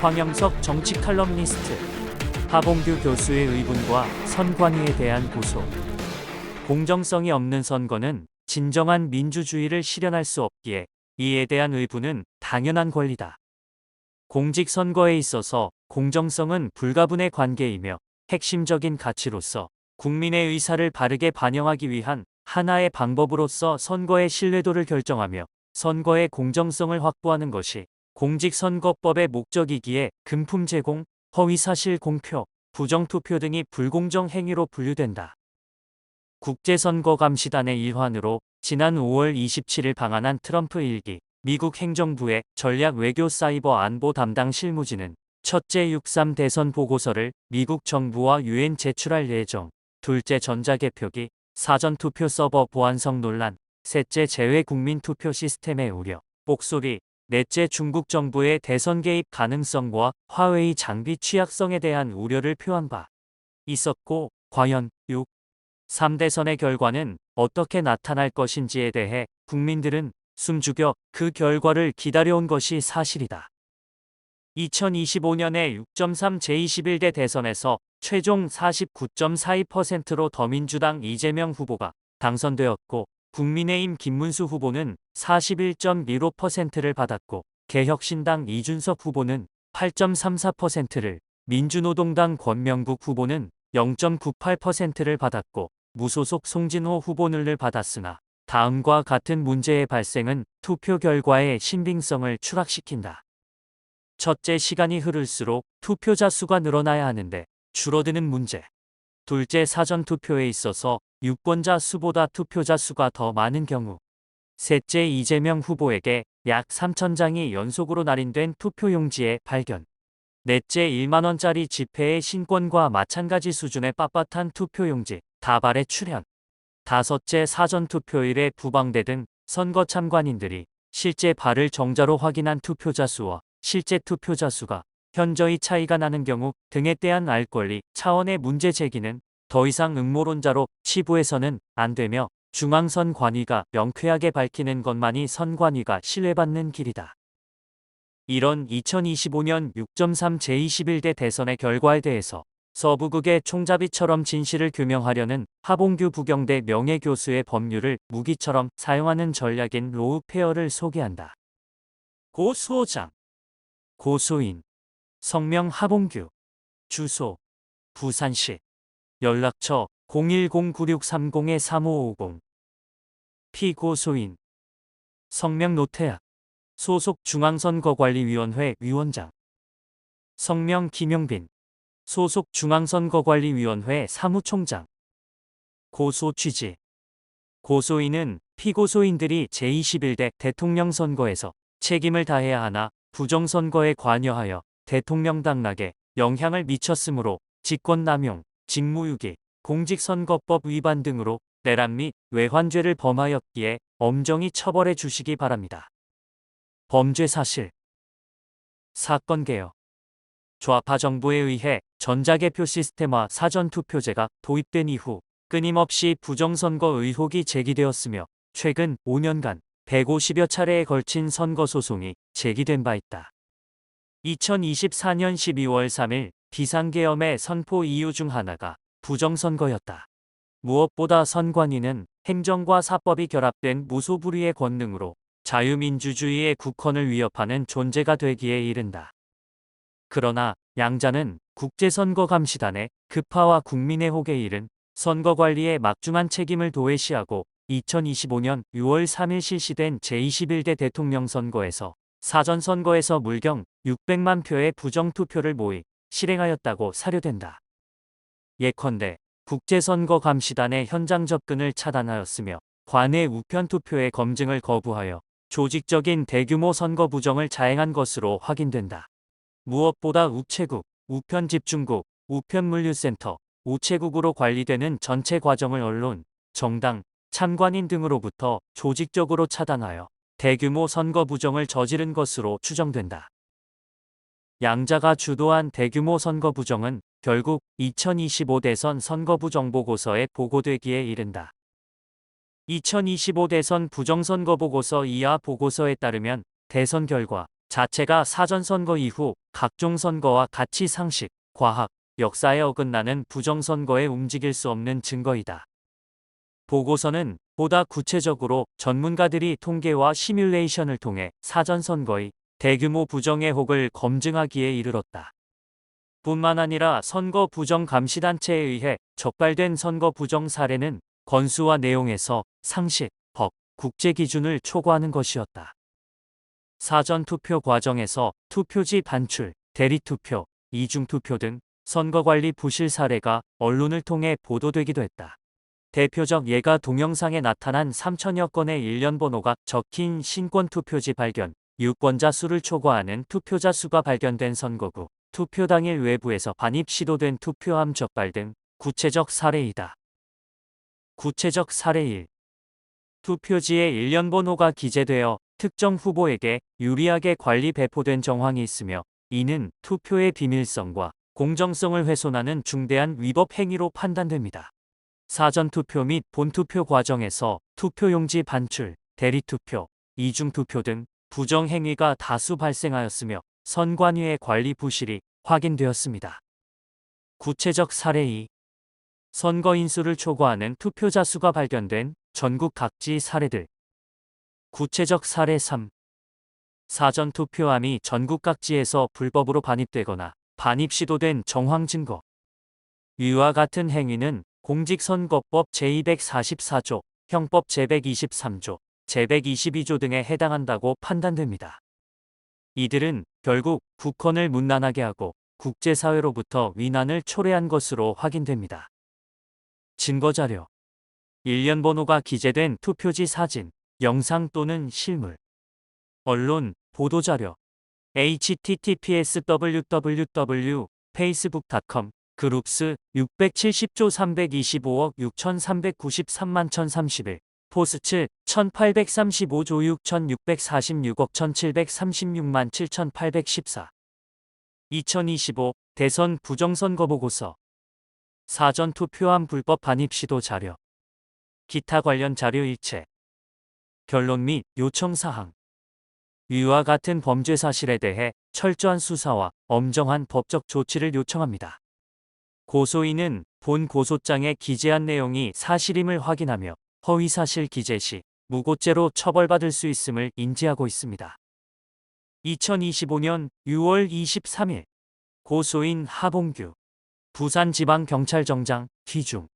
황영석 정치 칼럼니스트. 하봉규 교수의 의문과 선관위에 대한 고소. 공정성이 없는 선거는 진정한 민주주의를 실현할 수 없기에 이에 대한 의문은 당연한 권리다. 공직선거에 있어서 공정성은 불가분의 관계이며 핵심적인 가치로서 국민의 의사를 바르게 반영하기 위한 하나의 방법으로서 선거의 신뢰도를 결정하며 선거의 공정성을 확보하는 것이 공직선거법의 목적이기에 금품 제공, 허위사실 공표, 부정투표 등이 불공정 행위로 분류된다. 국제선거감시단의 일환으로 지난 5월 27일 방한한 트럼프 1기 미국 행정부의 전략 외교 사이버 안보 담당 실무진은 첫째 6.3 대선 보고서를 미국 정부와 유엔 제출할 예정, 둘째 전자개표기, 사전투표 서버 보안성 논란, 셋째 재외 국민투표 시스템의 우려, 목소리, 넷째 중국 정부의 대선 개입 가능성과 화웨이 장비 취약성에 대한 우려를 표한 바 있었고, 과연 6.3 대선의 결과는 어떻게 나타날 것인지에 대해 국민들은 숨죽여 그 결과를 기다려온 것이 사실이다. 2025년의 6.3 제21대 대선에서 최종 49.42%로 더민주당 이재명 후보가 당선되었고, 국민의힘 김문수 후보는 41.15%를 받았고, 개혁신당 이준석 후보는 8.34%를, 민주노동당 권명국 후보는 0.98%를 받았고, 무소속 송진호 후보를 받았으나 다음과 같은 문제의 발생은 투표 결과의 신빙성을 추락시킨다. 첫째, 시간이 흐를수록 투표자 수가 늘어나야 하는데 줄어드는 문제. 둘째, 사전투표에 있어서 유권자 수보다 투표자 수가 더 많은 경우. 셋째, 이재명 후보에게 약 3,000장이 연속으로 날인된 투표용지의 발견. 넷째, 1만원짜리 지폐의 신권과 마찬가지 수준의 빳빳한 투표용지, 다발의 출현. 다섯째, 사전투표일에 부방대 등 선거 참관인들이 실제 발을 정자로 확인한 투표자 수와 실제 투표자 수가 현저히 차이가 나는 경우 등에 대한 알 권리 차원의 문제 제기는 더 이상 음모론자로 치부해서는 안 되며 중앙선관위가 명쾌하게 밝히는 것만이 선관위가 신뢰받는 길이다. 이런 2025년 6.3 제21대 대선의 결과에 대해서 서부극의 총잡이처럼 진실을 규명하려는 하봉규 부경대 명예교수의 법률을 무기처럼 사용하는 전략인 로우페어를 소개한다. 고소장. 고소인 성명 하봉규. 주소 부산시. 연락처 010-9630-3550. 피고소인 성명 노태학. 소속 중앙선거관리위원회 위원장. 성명 김용빈. 소속 중앙선거관리위원회 사무총장. 고소 취지. 고소인은 피고소인들이 제21대 대통령 선거에서 책임을 다해야 하나 부정선거에 관여하여 대통령 당락에 영향을 미쳤으므로 직권남용, 직무유기, 공직선거법 위반 등으로 내란 및 외환죄를 범하였기에 엄정히 처벌해 주시기 바랍니다. 범죄 사실. 사건 개요. 좌파 정부에 의해 전자개표 시스템화 사전투표제가 도입된 이후 끊임없이 부정선거 의혹이 제기되었으며 최근 5년간 150여 차례에 걸친 선거소송이 제기된 바 있다. 2024년 12월 3일 비상계엄의 선포 이유 중 하나가 부정선거였다. 무엇보다 선관위는 행정과 사법이 결합된 무소불위의 권능으로 자유민주주의의 국헌을 위협하는 존재가 되기에 이른다. 그러나 양자는 국제선거감시단의 급파와 국민의 혹에 이른 선거관리에 막중한 책임을 도외시하고 2025년 6월 3일 실시된 제21대 대통령 선거에서 사전선거에서 물경 600만 표의 부정투표를 모의 실행하였다고 사료된다. 예컨대 국제선거감시단의 현장 접근을 차단하였으며 관내 우편투표의 검증을 거부하여 조직적인 대규모 선거 부정을 자행한 것으로 확인된다. 무엇보다 우체국, 우편집중국, 우편물류센터, 우체국으로 관리되는 전체 과정을 언론, 정당, 참관인 등으로부터 조직적으로 차단하여 대규모 선거 부정을 저지른 것으로 추정된다. 양자가 주도한 대규모 선거 부정은 결국 2025 대선 선거부 정보고서에 보고되기에 이른다. 2025 대선 부정선거보고서 이하 보고서에 따르면 대선 결과 자체가 사전선거 이후 각종 선거와 가치 상식, 과학, 역사에 어긋나는 부정선거에 움직일 수 없는 증거이다. 보고서는 보다 구체적으로 전문가들이 통계와 시뮬레이션을 통해 사전선거의 대규모 부정의 혹을 검증하기에 이르렀다. 뿐만 아니라 선거 부정 감시단체에 의해 적발된 선거 부정 사례는 건수와 내용에서 상식, 법, 국제 기준을 초과하는 것이었다. 사전투표 과정에서 투표지 반출, 대리투표, 이중투표 등 선거관리 부실 사례가 언론을 통해 보도되기도 했다. 대표적 예가 동영상에 나타난 3천여 건의 일련 번호가 적힌 신권투표지 발견, 유권자 수를 초과하는 투표자 수가 발견된 선거구, 투표 당일 외부에서 반입 시도된 투표함 적발 등 구체적 사례이다. 구체적 사례 1. 투표지에 일련 번호가 기재되어 특정 후보에게 유리하게 관리 배포된 정황이 있으며 이는 투표의 비밀성과 공정성을 훼손하는 중대한 위법 행위로 판단됩니다. 사전투표 및 본투표 과정에서 투표용지 반출, 대리투표, 이중투표 등 부정행위가 다수 발생하였으며 선관위의 관리 부실이 확인되었습니다. 구체적 사례 2. 선거 인수를 초과하는 투표자 수가 발견된 전국 각지 사례들. 구체적 사례 3. 사전투표함이 전국 각지에서 불법으로 반입되거나 반입 시도된 정황 증거. 위와 같은 행위는 공직선거법 제244조, 형법 제123조, 제122조 등에 해당한다고 판단됩니다. 이들은 결국 국헌을 문란하게 하고 국제사회로부터 위난을 초래한 것으로 확인됩니다. 증거자료. 일련 번호가 기재된 투표지 사진, 영상 또는 실물. 언론, 보도자료. https://www.facebook.com 그룹스 670조 325억 6393만 1031 포스트 1835조 6646억 1736만 7814 2025 대선 부정선거보고서 사전투표함 불법 반입 시도 자료 기타 관련 자료 일체 결론 및 요청사항 위와 같은 범죄 사실에 대해 철저한 수사와 엄정한 법적 조치를 요청합니다. 고소인은 본 고소장에 기재한 내용이 사실임을 확인하며 허위사실 기재 시 무고죄로 처벌받을 수 있음을 인지하고 있습니다. 2025년 6월 23일 고소인 하봉규 부산지방경찰청장 귀중